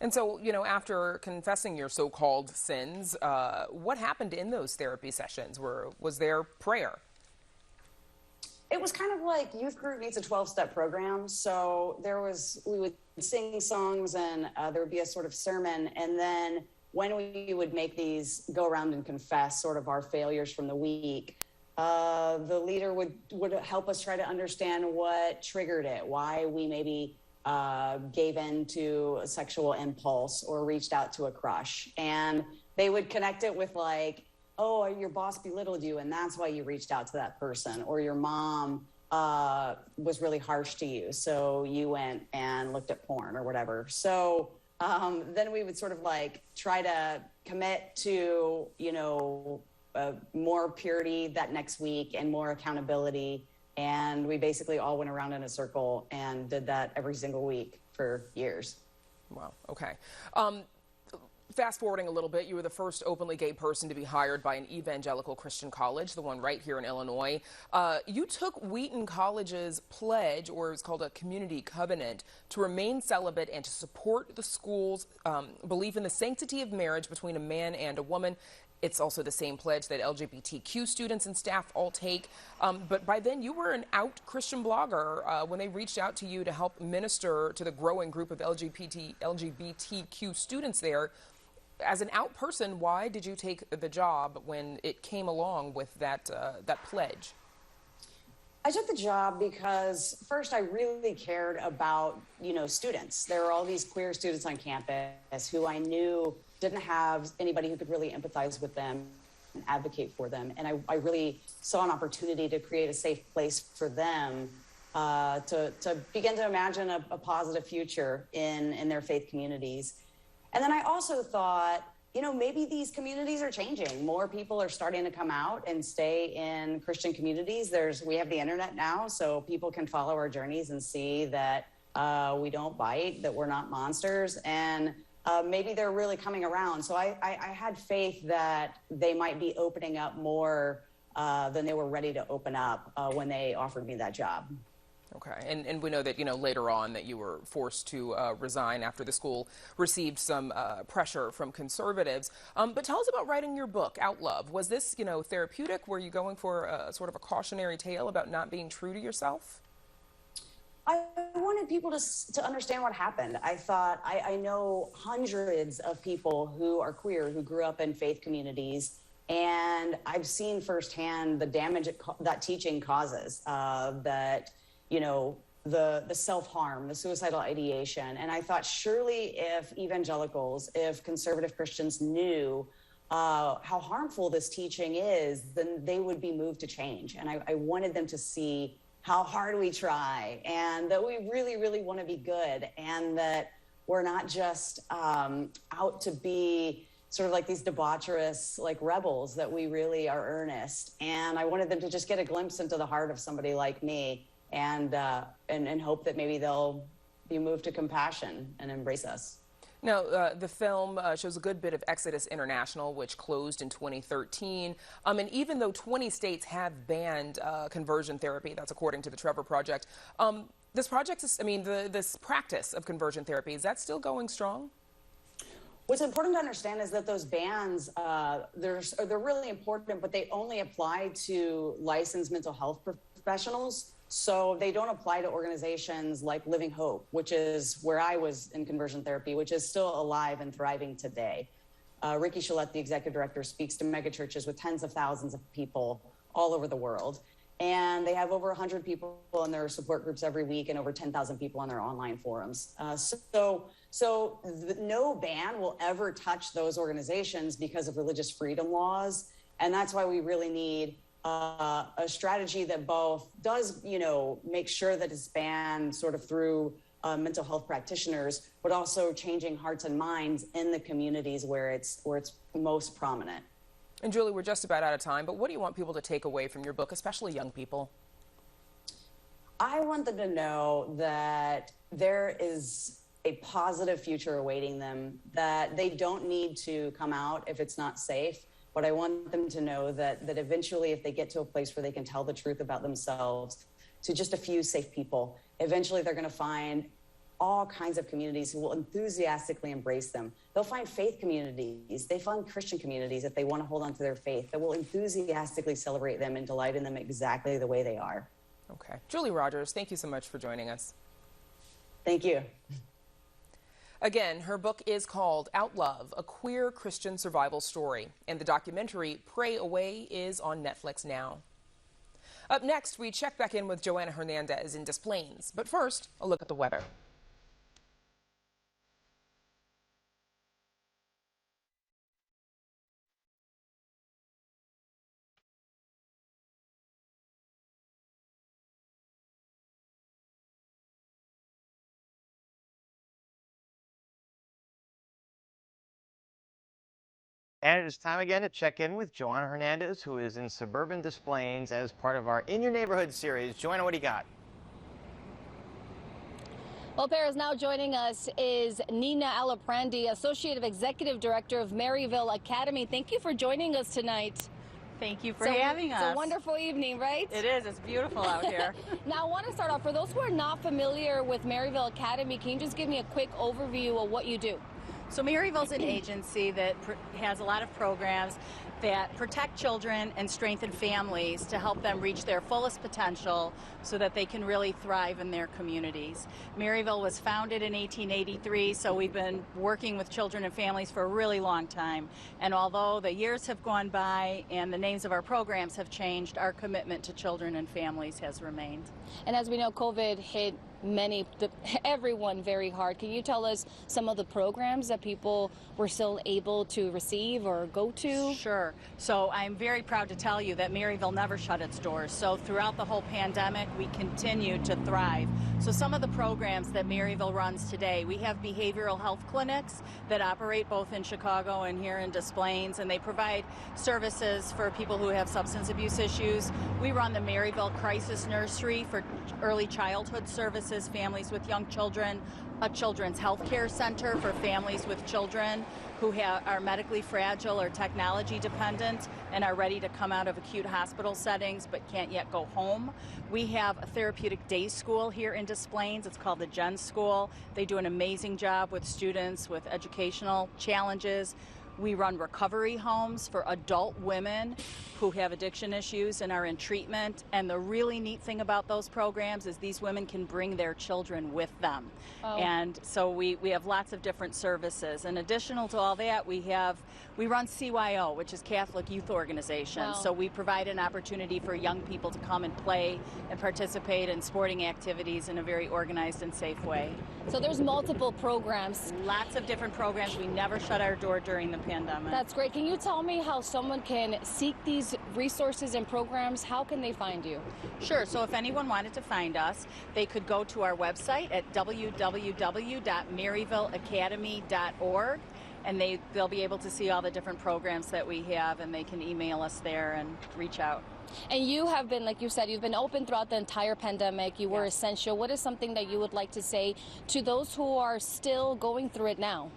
And so, you know, after confessing your so-called sins, what happened in those therapy sessions? Was there prayer? It was kind of like youth group meets a 12-step program. So we would sing songs, and there would be a sort of sermon. And then when we would make these go around and confess sort of our failures from the week, the leader would help us try to understand what triggered it, why we maybe gave in to a sexual impulse or reached out to a crush. And they would connect it with like, oh, your boss belittled you and that's why you reached out to that person, or your mom was really harsh to you, so you went and looked at porn or whatever. So then we would sort of like try to commit to, you know, more purity that next week and more accountability. And we basically all went around in a circle and did that every single week for years. Wow. Okay. Fast forwarding a little bit, you were the first openly gay person to be hired by an evangelical Christian college, the one right here in Illinois. You took Wheaton College's pledge, or it was called a community covenant, to remain celibate and to support the school's belief in the sanctity of marriage between a man and a woman. It's also the same pledge that LGBTQ students and staff all take. But by then, you were an out Christian blogger when they reached out to you to help minister to the growing group of LGBTQ students there. As an out person, why did you take the job when it came along with that pledge? I took the job because first I really cared about, you know, students. There were all these queer students on campus who I knew didn't have anybody who could really empathize with them and advocate for them. And I really saw an opportunity to create a safe place for them to begin to imagine a positive future in their faith communities. And then I also thought, you know, maybe these communities are changing. More people are starting to come out and stay in Christian communities. We have the internet now, so people can follow our journeys and see that we don't bite, that we're not monsters, and maybe they're really coming around. So I had faith that they might be opening up more than they were ready to open up when they offered me that job. Okay, and we know that, you know, later on that you were forced to resign after the school received some pressure from conservatives. But tell us about writing your book, Out Love. Was this, you know, therapeutic? Were you going for a sort of a cautionary tale about not being true to yourself? I wanted people to understand what happened. I thought, I know hundreds of people who are queer who grew up in faith communities, and I've seen firsthand the damage that teaching causes, that, you know, the self-harm, the suicidal ideation. And I thought, surely if evangelicals, if conservative Christians knew how harmful this teaching is, then they would be moved to change. And I wanted them to see how hard we try, and that we really, really want to be good, and that we're not just out to be sort of like these debaucherous like rebels, that we really are earnest. And I wanted them to just get a glimpse into the heart of somebody like me, and hope that maybe they'll be moved to compassion and embrace us. Now, the film shows a good bit of Exodus International, which closed in 2013. And even though 20 states have banned conversion therapy, that's according to the Trevor Project, this project is, this practice of conversion therapy, is that still going strong? What's important to understand is that those bans, they're really important, but they only apply to licensed mental health professionals. So they don't apply to organizations like Living Hope, which is where I was in conversion therapy, which is still alive and thriving today. Ricky Shillette, the executive director, speaks to megachurches with tens of thousands of people all over the world. And they have over 100 people in their support groups every week and over 10,000 people on their online forums. So no ban will ever touch those organizations because of religious freedom laws. And that's why we really need a strategy that both does, make sure that it's banned sort of through mental health practitioners, but also changing hearts and minds in the communities where it's most prominent. And Julie, we're just about out of time, but what do you want people to take away from your book, especially young people? I want them to know that there is a positive future awaiting them, that they don't need to come out if it's not safe. But I want them to know that eventually, if they get to a place where they can tell the truth about themselves to just a few safe people, eventually they're going to find all kinds of communities who will enthusiastically embrace them. They'll find faith communities. They find Christian communities if they want to hold on to their faith that will enthusiastically celebrate them and delight in them exactly the way they are. Okay. Julie Rogers, thank you so much for joining us. Thank you. Again, her book is called Out Love, A Queer Christian Survival Story, and the documentary Pray Away is on Netflix now. Up next, we check back in with Joanna Hernandez in Des Plaines. But first, a look at the weather. And it is time again to check in with Joanna Hernandez, who is in suburban Des Plaines as part of our In Your Neighborhood series. Joanna, what do you got? Well, Paris, now joining us is Nina Alaprandi, Associate Executive Director of Maryville Academy. Thank you for joining us tonight. Thank you for having us. It's a wonderful evening, right? It is. It's beautiful out here. Now, I want to start off, for those who are not familiar with Maryville Academy, can you just give me a quick overview of what you do? So Maryville's an agency that has a lot of programs that protect children and strengthen families to help them reach their fullest potential so that they can really thrive in their communities. Maryville was founded in 1883, so we've been working with children and families for a really long time. And although the years have gone by and the names of our programs have changed, our commitment to children and families has remained. And as we know, COVID hit everyone very hard. Can you tell us some of the programs that people were still able to receive or go to? Sure. So I'm very proud to tell you that Maryville never shut its doors. So throughout the whole pandemic, we continued to thrive. So some of the programs that Maryville runs today, we have behavioral health clinics that operate both in Chicago and here in Des Plaines, and they provide services for people who have substance abuse issues. We run the Maryville Crisis Nursery for early childhood services, families with young children, a children's health care center for families with children who are medically fragile or technology dependent and are ready to come out of acute hospital settings but can't yet go home. We have a therapeutic day school here in Des Plaines. It's called the Gen School. They do an amazing job with students with educational challenges. We run recovery homes for adult women who have addiction issues and are in treatment. And the really neat thing about those programs is these women can bring their children with them. Oh. And so we have lots of different services. And additional to all that, we run CYO, which is Catholic Youth Organization. Wow. So we provide an opportunity for young people to come and play and participate in sporting activities in a very organized and safe way. So there's multiple programs. Lots of different programs. We never shut our door during the pandemic. That's great. Can you tell me how someone can seek these resources and programs? How can they find you? Sure. So if anyone wanted to find us, they could go to our website at www.maryvilleacademy.org, and they'll be able to see all the different programs that we have, and they can email us there and reach out. And you have been, like you said, you've been open throughout the entire pandemic. You were essential. What is something that you would like to say to those who are still going through it now?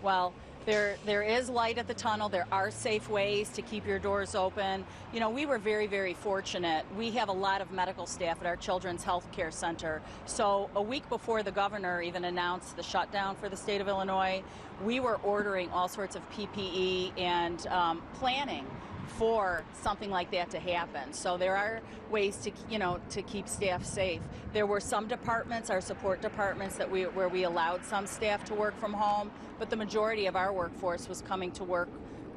Well, there is light at the tunnel. There are safe ways to keep your doors open. You know, we were very, very fortunate. We have a lot of medical staff at our Children's Health Care Center. So a week before the governor even announced the shutdown for the state of Illinois, we were ordering all sorts of PPE and planning for something like that to happen. So there are ways to keep staff safe. There were some departments, our support departments, where we allowed some staff to work from home, but the majority of our workforce was coming to work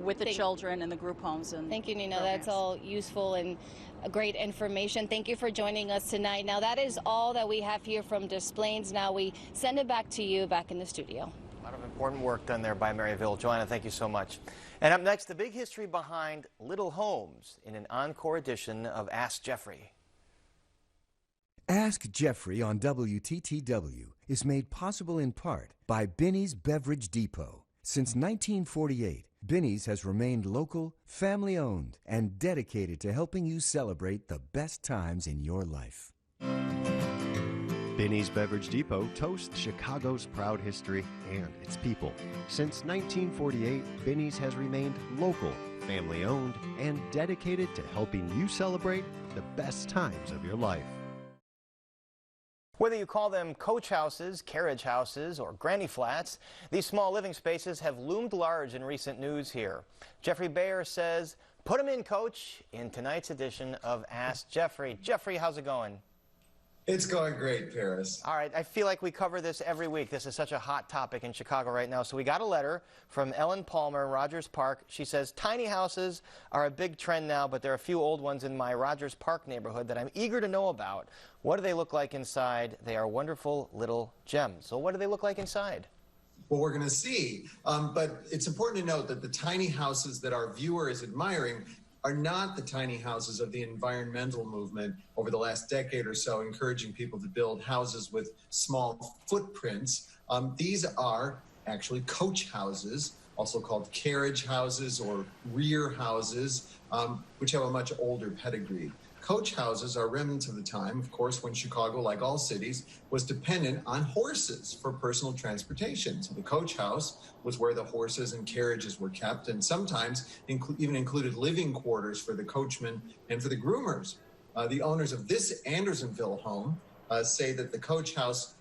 with the children in the group homes. And thank you, Nina. Programs. That's all useful and great information. Thank you for joining us tonight. Now, that is all that we have here from Des Plaines. Now we send it back to you back in the studio. A lot of important work done there by Maryville. Joanna, thank you so much. And up next, the big history behind Little Homes in an encore edition of Ask Jeffrey. Ask Jeffrey on WTTW is made possible in part by Binny's Beverage Depot. Since 1948, Binny's has remained local, family-owned, and dedicated to helping you celebrate the best times in your life. Binny's Beverage Depot toasts Chicago's proud history and its people. Since 1948, Binny's has remained local, family-owned, and dedicated to helping you celebrate the best times of your life. Whether you call them coach houses, carriage houses, or granny flats, these small living spaces have loomed large in recent news here. Jeffrey Bayer says, put them in, Coach, in tonight's edition of Ask Jeffrey. Jeffrey, how's it going? It's going great, Paris. All right, I feel like we cover this every week. This is such a hot topic in Chicago right now. So we got a letter from Ellen Palmer in Rogers Park. She says, tiny houses are a big trend now, but there are a few old ones in my Rogers Park neighborhood that I'm eager to know about. What do they look like inside? They are wonderful little gems. So what do they look like inside? Well, we're going to see. But it's important to note that the tiny houses that our viewer is admiring are not the tiny houses of the environmental movement over the last decade or so, encouraging people to build houses with small footprints. These are actually coach houses, also called carriage houses or rear houses, which have a much older pedigree. Coach houses are remnants of the time, of course, when Chicago, like all cities, was dependent on horses for personal transportation. So the coach house was where the horses and carriages were kept, and sometimes even included living quarters for the coachmen and for the groomers. The owners of this Andersonville home say that the coach house,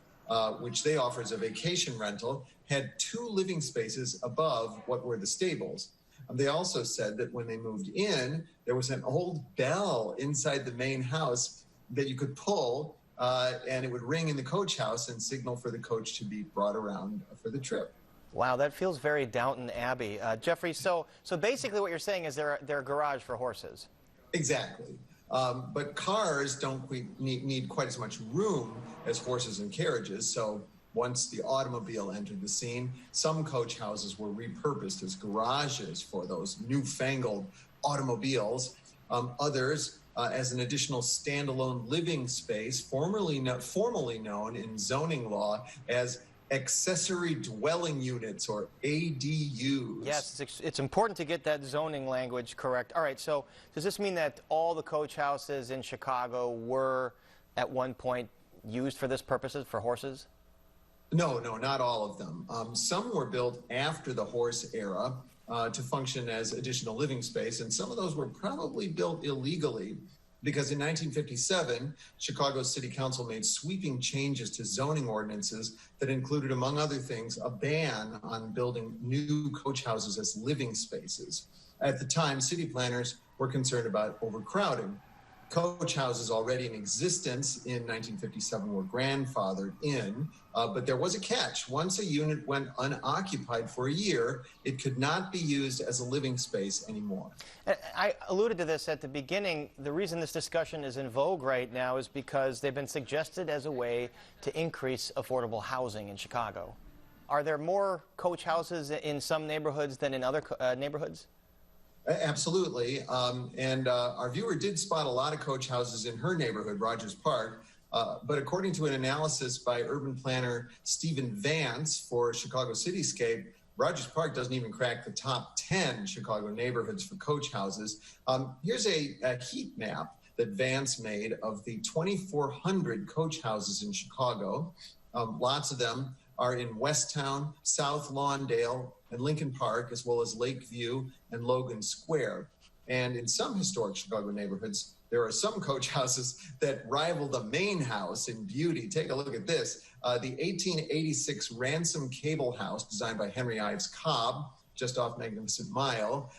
which they offer as a vacation rental, had 2 living spaces above what were the stables. They also said that when they moved in, there was an old bell inside the main house that you could pull, and it would ring in the coach house and signal for the coach to be brought around for the trip. Wow, that feels very Downton Abbey. Jeffrey, so basically what you're saying is they're a garage for horses. Exactly. But cars don't need quite as much room as horses and carriages, so once the automobile entered the scene, some coach houses were repurposed as garages for those newfangled automobiles. Others as an additional standalone living space, formally known in zoning law as accessory dwelling units, or ADUs. Yes, it's important to get that zoning language correct. All right, so does this mean that all the coach houses in Chicago were at one point used for this purposes, for horses? No, not all of them. Some were built after the horse era to function as additional living space, and some of those were probably built illegally because in 1957, Chicago's City Council made sweeping changes to zoning ordinances that included, among other things, a ban on building new coach houses as living spaces. At the time, city planners were concerned about overcrowding. Coach houses already in existence in 1957 were grandfathered in, but there was a catch. Once a unit went unoccupied for a year, it could not be used as a living space anymore. I alluded to this at the beginning. The reason this discussion is in vogue right now is because they've been suggested as a way to increase affordable housing in Chicago. Are there more coach houses in some neighborhoods than in other neighborhoods? Absolutely. And our viewer did spot a lot of coach houses in her neighborhood, Rogers Park. But according to an analysis by urban planner Stephen Vance for Chicago Cityscape, Rogers Park doesn't even crack the top 10 Chicago neighborhoods for coach houses. Here's a heat map that Vance made of the 2,400 coach houses in Chicago. Lots of them are in Westtown, South Lawndale, and Lincoln Park, as well as Lakeview and Logan Square. And in some historic Chicago neighborhoods, there are some coach houses that rival the main house in beauty. Take a look at this. The 1886 Ransom Cable House, designed by Henry Ives Cobb, just off Magnificent Mile,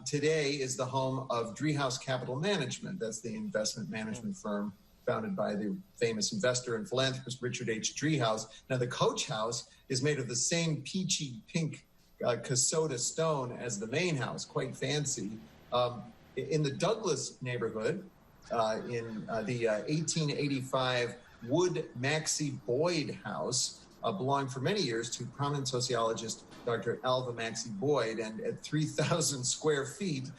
today is the home of Driehaus Capital Management. That's the investment management firm founded by the famous investor and philanthropist Richard H. Driehaus. Now, the coach house is made of the same peachy pink Casota stone as the main house, quite fancy. In the Douglas neighborhood, in the 1885 Wood Maxey Boyd house, belonged for many years to prominent sociologist Dr. Alva Maxey Boyd, and at 3,000 square feet,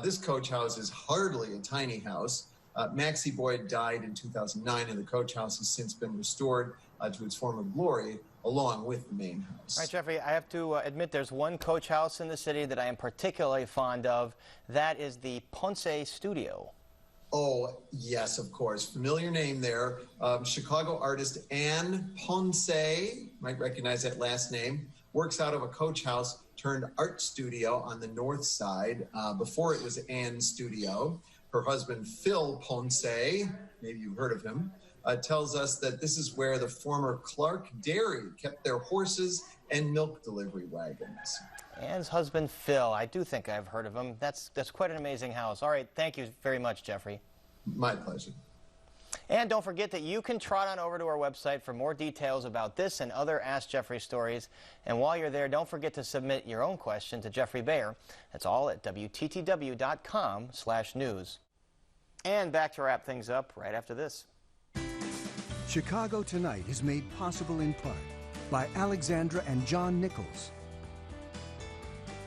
this coach house is hardly a tiny house. Maxie Boyd died in 2009, and the coach house has since been restored to its former glory, along with the main house. All right, Jeffrey, I have to admit there's one coach house in the city that I am particularly fond of. That is the Ponce Studio. Oh, yes, of course. Familiar name there. Chicago artist Anne Ponce, might recognize that last name, works out of a coach house turned art studio on the north side. Before it was Anne's studio. Her husband, Phil Ponce, maybe you've heard of him, tells us that this is where the former Clark Dairy kept their horses and milk delivery wagons. Anne's husband, Phil. I do think I've heard of him. That's quite an amazing house. All right, thank you very much, Jeffrey. My pleasure. And don't forget that you can trot on over to our website for more details about this and other Ask Jeffrey stories. And while you're there, don't forget to submit your own question to Jeffrey Bayer. That's all at WTTW.com/news. And back to wrap things up right after this. Chicago Tonight is made possible in part by Alexandra and John Nichols,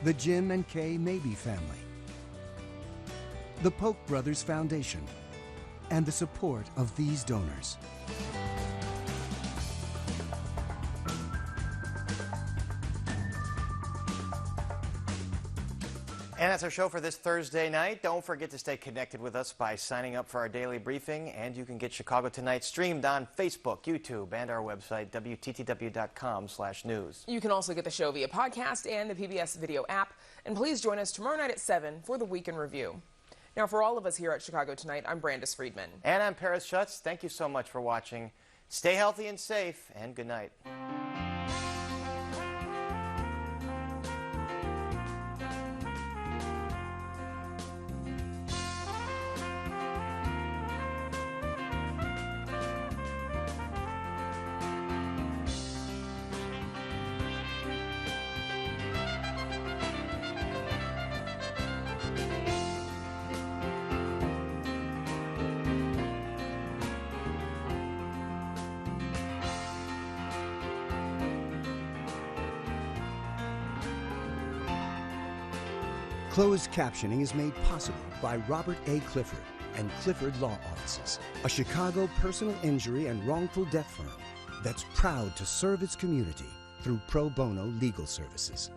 the Jim and Kay Mabey family, the Polk Brothers Foundation, and the support of these donors. And that's our show for this Thursday night. Don't forget to stay connected with us by signing up for our daily briefing, and you can get Chicago Tonight streamed on Facebook, YouTube, and our website, WTTW.com/news. You can also get the show via podcast and the PBS video app. And please join us tomorrow night at 7 for the Week in Review. Now, for all of us here at Chicago Tonight, I'm Brandis Friedman. And I'm Paris Schutz. Thank you so much for watching. Stay healthy and safe, and good night. Closed captioning is made possible by Robert A. Clifford and Clifford Law Offices, a Chicago personal injury and wrongful death firm that's proud to serve its community through pro bono legal services.